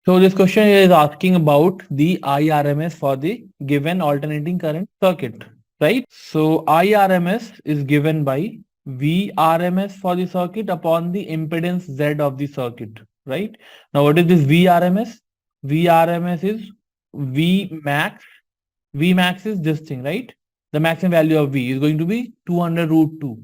So this question here is asking about the IRMS for the given alternating current circuit, right? So IRMS is given by VRMS for the circuit upon the impedance Z of the circuit, right? Now what is this VRMS? VRMS is V max. V max is this thing, right? The maximum value of V is going to be 200 root 2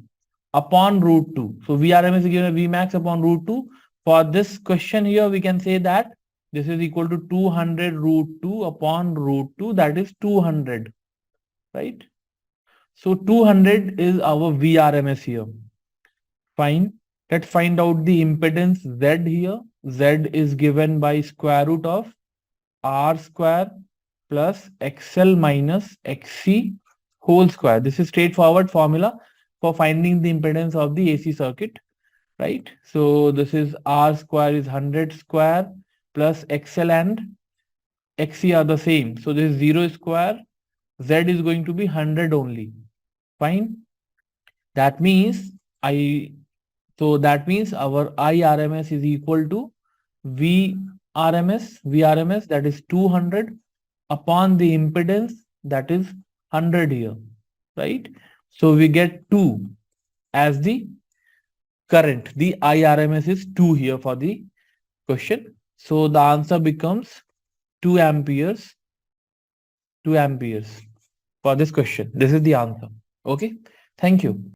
upon root 2. So VRMS is given V max upon root 2. For this question here, we can say that this is equal to 200 root 2 upon root 2, that is 200, right? So 200 is our VRMS here. Fine. Let's find out the impedance Z here. Z is given by square root of R square plus XL minus XC whole square. This is straightforward formula for finding the impedance of the AC circuit, right? So this is R square is 100 square plus XL and XC are the same. So this is 0 square. Z is going to be 100 only. Fine. That means that means our IRMS is equal to VRMS that is 200 upon the impedance that is 100 here, right? So we get 2 as the current. The IRMS is 2 here for the question. So the answer becomes 2 amperes, 2 amperes for this question. This is the answer. Okay. Thank you.